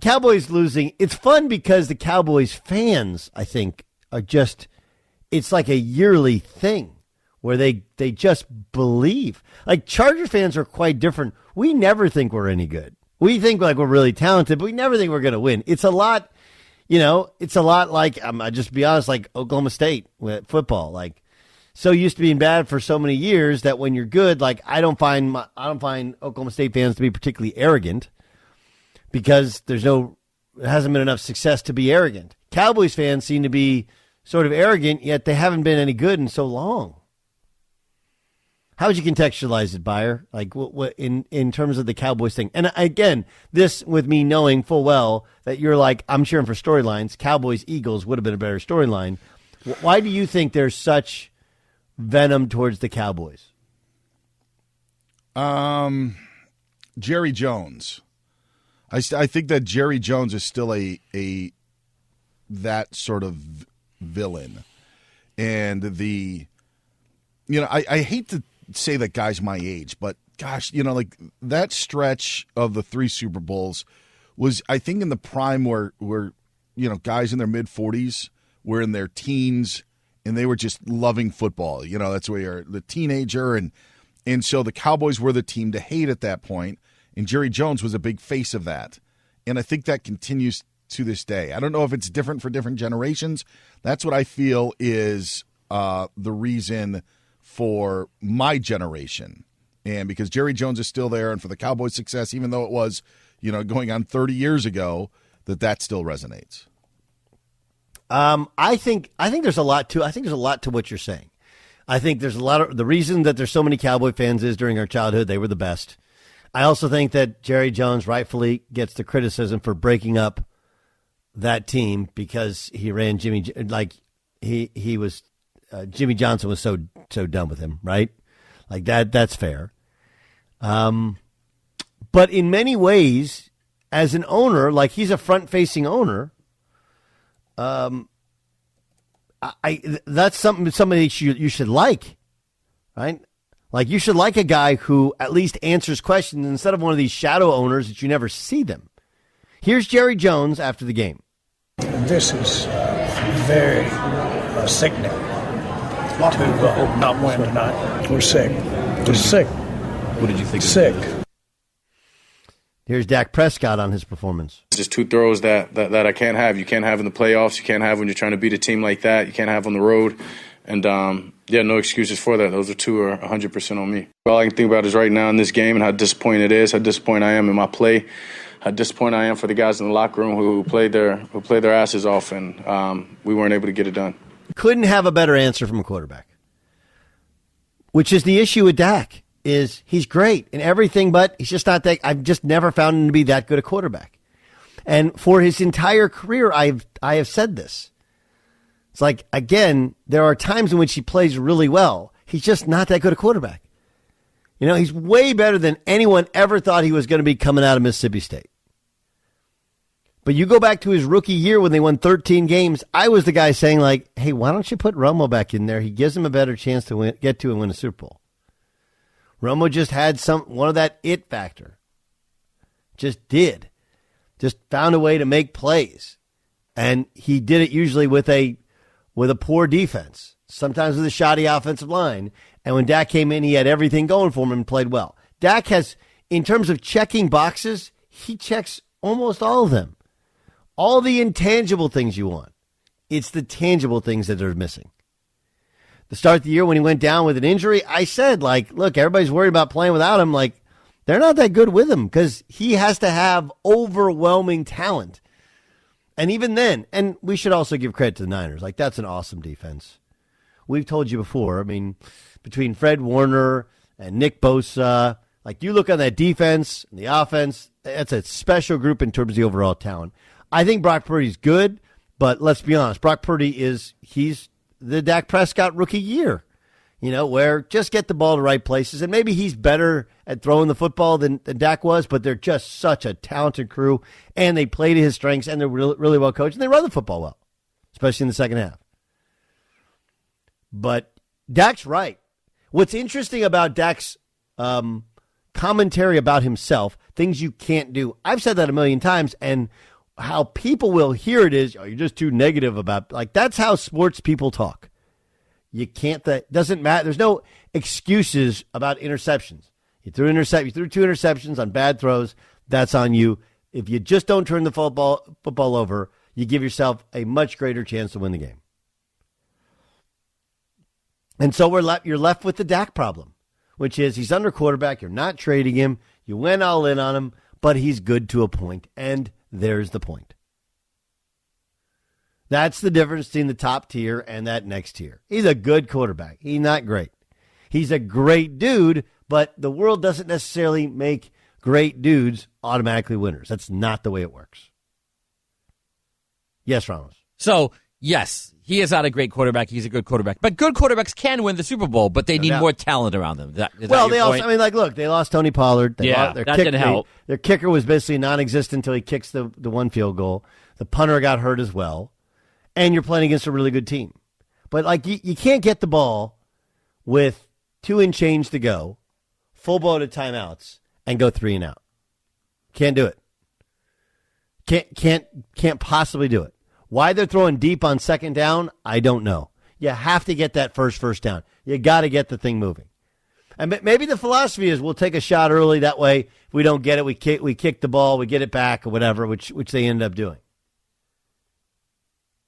Cowboys losing, it's fun because the Cowboys fans, I think, are just, it's like a yearly thing where they just believe. Like Charger fans are quite different. We never think we're any good. We think like we're really talented, but we never think we're going to win. It's a lot, it's a lot like, I'll just be honest, like Oklahoma State with football. Like, so used to being bad for so many years that when you're good, like I don't find Oklahoma State fans to be particularly arrogant because there hasn't been enough success to be arrogant. Cowboys fans seem to be sort of arrogant, yet they haven't been any good in so long. How would you contextualize it, Beyer? Like what in terms of the Cowboys thing? And again, this with me knowing full well that you're like, I'm cheering for storylines. Cowboys, Eagles would have been a better storyline. Why do you think there's such venom towards the Cowboys? Jerry Jones. I think that Jerry Jones is still a that sort of villain. And I hate to say that guy's my age, but gosh, like that stretch of the 3 Super Bowls was, I think, in the prime where guys in their mid-40s were in their teens and they were just loving football. That's where you're the teenager. And so the Cowboys were the team to hate at that point. And Jerry Jones was a big face of that. And I think that continues to this day. I don't know if it's different for different generations. That's what I feel is the reason for my generation. And because Jerry Jones is still there, and for the Cowboys' success, even though it was, going on 30 years ago, that still resonates. I think there's a lot to what you're saying. I think there's a lot of the reason that there's so many Cowboy fans is during our childhood, they were the best. I also think that Jerry Jones rightfully gets the criticism for breaking up that team because he ran Jimmy Johnson was so done with him, right? Like that's fair. But in many ways, as an owner, like he's a front-facing owner, that's somebody you should like, right? Like you should like a guy who at least answers questions instead of one of these shadow owners that you never see them. Here's Jerry Jones after the game. This is very sickening to not win tonight. We're sick. We're sick. What did you think? Sick. Here's Dak Prescott on his performance. It's just 2 throws that I can't have. You can't have in the playoffs. You can't have when you're trying to beat a team like that. You can't have on the road. And, no excuses for that. Those 2 are 100% on me. All I can think about is right now in this game and how disappointed it is, how disappointed I am in my play, how disappointed I am for the guys in the locker room who played their asses off, and we weren't able to get it done. Couldn't have a better answer from a quarterback, which is the issue with Dak. Is he's great in everything, but he's just not that. I've just never found him to be that good a quarterback. And for his entire career, I have said this. It's like, again, there are times in which he plays really well. He's just not that good a quarterback. He's way better than anyone ever thought he was going to be coming out of Mississippi State. But you go back to his rookie year when they won 13 games, I was the guy saying, like, hey, why don't you put Romo back in there? He gives him a better chance to get to and win a Super Bowl. Romo just had one of that it factor. Just found a way to make plays. And he did it usually with a poor defense, sometimes with a shoddy offensive line. And when Dak came in, he had everything going for him and played well. Dak has, in terms of checking boxes, he checks almost all of them. All the intangible things you want. It's the tangible things that are missing. The start of the year when he went down with an injury, I said, like, look, everybody's worried about playing without him. Like, they're not that good with him because he has to have overwhelming talent. And even then, and we should also give credit to the Niners. Like, that's an awesome defense. We've told you before, I mean, between Fred Warner and Nick Bosa, like, you look on that defense and the offense, that's a special group in terms of the overall talent. I think Brock Purdy's good, but let's be honest, Brock Purdy he's the Dak Prescott rookie year, where just get the ball to right places. And maybe he's better at throwing the football than Dak was, but they're just such a talented crew, and they play to his strengths, and they're really, really well coached, and they run the football well, especially in the second half. But Dak's right. What's interesting about Dak's commentary about himself things you can't do. I've said that a million times, and how people will hear it is, oh, you're just too negative about, like, that's how sports people talk. You can't, that doesn't matter. There's no excuses about interceptions. You threw two interceptions on bad throws. That's on you. If you just don't turn the football over, you give yourself a much greater chance to win the game. And so you're left with the Dak problem, which is he's under quarterback. You're not trading him. You went all in on him, but he's good to a point, and there's the point. That's the difference between the top tier and that next tier. He's a good quarterback. He's not great. He's a great dude, but the world doesn't necessarily make great dudes automatically winners. That's not the way it works. Yes, Ramos. So, yes, he is not a great quarterback. He's a good quarterback. But good quarterbacks can win the Super Bowl, but they need more talent around them. Look, they lost Tony Pollard. That didn't help. Their kicker was basically non-existent until he kicks the one field goal. The punter got hurt as well. And you're playing against a really good team. But, like, you can't get the ball with 2 and change to go, full bloated timeouts, and go 3 and out. Can't do it. Can't possibly do it. Why they're throwing deep on second down, I don't know. You have to get that first down. You got to get the thing moving. And maybe the philosophy is we'll take a shot early. That way, if we don't get it, we kick the ball, we get it back or whatever, which they end up doing.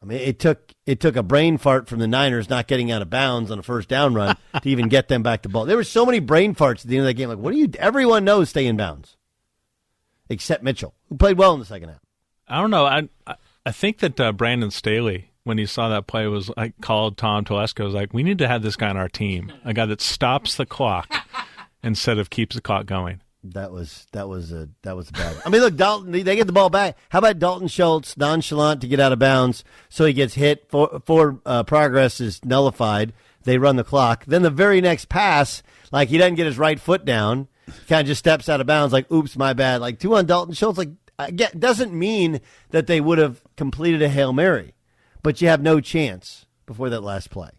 I mean, it took a brain fart from the Niners not getting out of bounds on a first down run to even get them back the ball. There were so many brain farts at the end of that game. Like, everyone knows stay in bounds, except Mitchell, who played well in the second half. I don't know. I think that Brandon Staley, when he saw that play, called Tom Telesco. Was like, we need to have this guy on our team, a guy that stops the clock instead of keeps the clock going. That was bad. I mean, look, Dalton, they get the ball back. How about Dalton Schultz, nonchalant to get out of bounds, so he gets hit. Progress is nullified. They run the clock. Then the very next pass, like, he doesn't get his right foot down, kind of just steps out of bounds, like, oops, my bad. Like, 2 on Dalton Schultz, like, again, doesn't mean that they would have completed a Hail Mary, but you have no chance before that last play.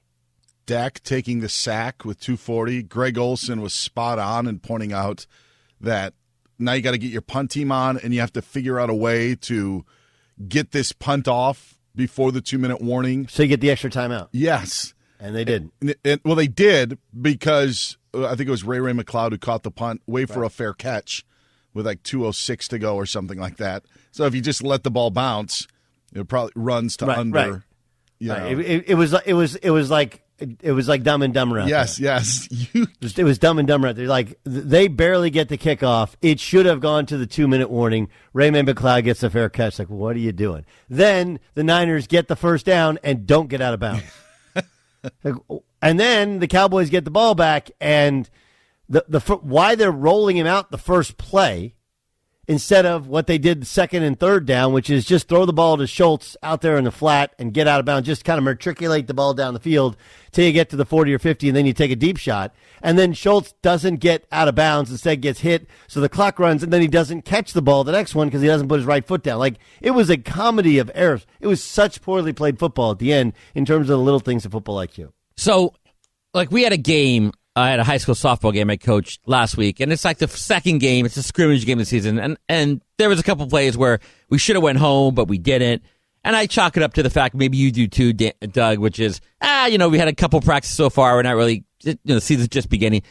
Dak taking the sack with 2:40. Greg Olsen was spot on in pointing out that now you got to get your punt team on, and you have to figure out a way to get this punt off before the 2-minute warning. So you get the extra timeout. Yes. And they did. Well, they did because I think it was Ray McLeod who caught the punt way for a fair catch with like 2:06 to go or something like that. So if you just let the ball bounce, it probably runs to under. Right. You know. It was like Dumb and Dumber out there. Yes. It was Dumb and Dumber out there. Like, they barely get the kickoff. It should have gone to the 2-minute warning. Raymond McLeod gets a fair catch. Like, what are you doing? Then the Niners get the first down and don't get out of bounds. And then the Cowboys get the ball back, and why they're rolling him out the first play instead of what they did the second and third down, which is just throw the ball to Schultz out there in the flat and get out of bounds, just kind of matriculate the ball down the field till you get to the 40 or 50, and then you take a deep shot. And then Schultz doesn't get out of bounds, instead gets hit, so the clock runs, and then he doesn't catch the ball the next one because he doesn't put his right foot down. Like, it was a comedy of errors. It was such poorly played football at the end in terms of the little things of football IQ. So, like, we had a game. I had a high school softball game I coached last week, and it's like the second game. It's a scrimmage game of the season, and there was a couple plays where we should have went home, but we didn't. And I chalk it up to the fact, maybe you do too, Doug, which is, we had a couple practices so far. We're not really, the season's just beginning.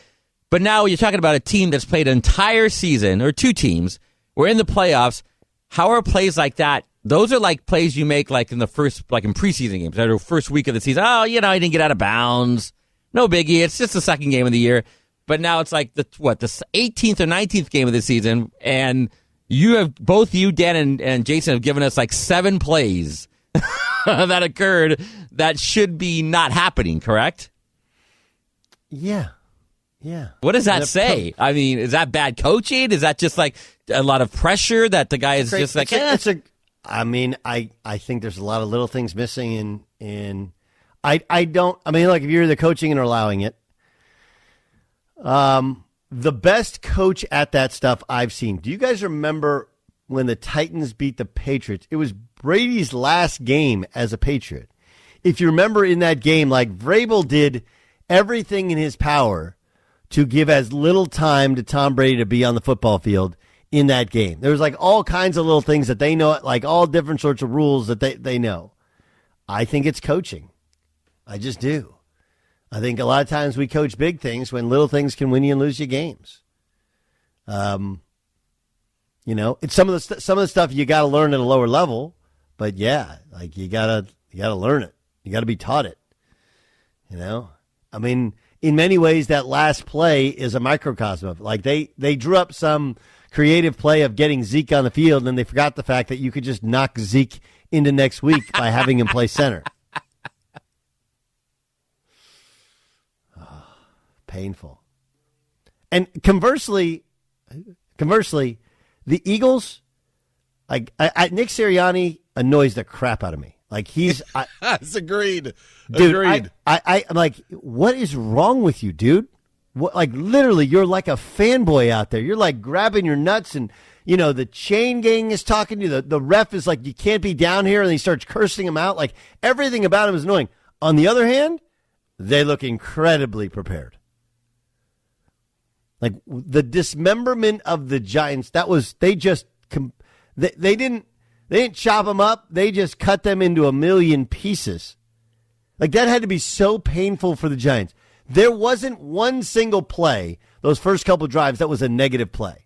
But now you're talking about a team that's played an entire season, or 2 teams. We're in the playoffs. How are plays like that? Those are like plays you make like in the first, like in preseason games, or first week of the season. Oh, he didn't get out of bounds. No biggie. It's just the second game of the year. But now it's like the 18th or 19th game of the season, and both you, Dan, and Jason have given us like 7 plays that occurred that should be not happening, correct? Yeah. What does that say? I mean, is that bad coaching? Is that just like a lot of pressure that the guy is just like, I think there's a lot of little things missing in like, if you're the coaching and allowing it, the best coach at that stuff I've seen. Do you guys remember when the Titans beat the Patriots? It was Brady's last game as a Patriot. If you remember in that game, like, Vrabel did everything in his power to give as little time to Tom Brady to be on the football field in that game. There was like all kinds of little things that they know, like all different sorts of rules that they know. I think it's coaching. I just do. I think a lot of times we coach big things when little things can win you and lose you games. It's some of the stuff you got to learn at a lower level, but yeah, like you gotta learn it. You got to be taught it. I mean, in many ways, that last play is a microcosm of like they drew up some creative play of getting Zeke on the field, and then they forgot the fact that you could just knock Zeke into next week by having him play center. Oh, painful. And conversely, the Eagles, like Nick Sirianni annoys the crap out of me. Like That's agreed. Dude, Agreed. I'm like, what is wrong with you, dude? What, like literally, you're like a fanboy out there. You're like grabbing your nuts, and the chain gang is talking to you. The ref is like, you can't be down here, and he starts cursing him out. Like everything about him is annoying. On the other hand, they look incredibly prepared. Like the dismemberment of the Giants, they didn't chop them up. They just cut them into a million pieces. Like that had to be so painful for the Giants. There wasn't one single play, those first couple drives, that was a negative play.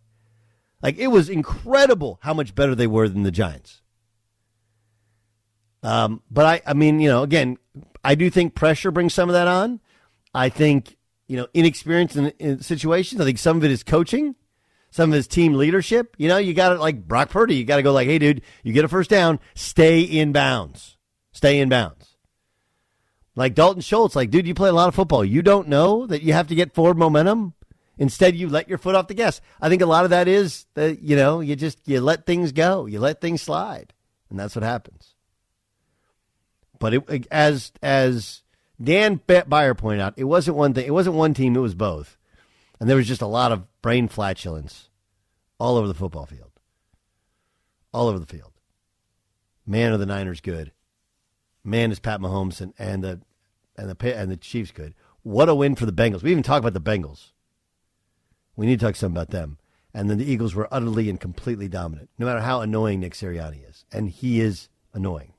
Like it was incredible how much better they were than the Giants. But I mean, again, I do think pressure brings some of that on. I think, inexperience in situations. I think some of it is coaching. Some of his team leadership. You got to, like Brock Purdy, you got to go like, hey, dude, you get a first down, stay in bounds. Stay in bounds. Like Dalton Schultz, like, dude, you play a lot of football. You don't know that you have to get forward momentum. Instead, you let your foot off the gas. I think a lot of that is that, you let things go. You let things slide. And that's what happens. But as Dan Beyer pointed out, it wasn't one thing. It wasn't one team. It was both. And there was just a lot of brain flatulence all over the football field. All over the field. Man, are the Niners good. Man, is Pat Mahomes and the Chiefs good. What a win for the Bengals. We even talk about the Bengals. We need to talk some about them. And then the Eagles were utterly and completely dominant, no matter how annoying Nick Sirianni is. And he is annoying.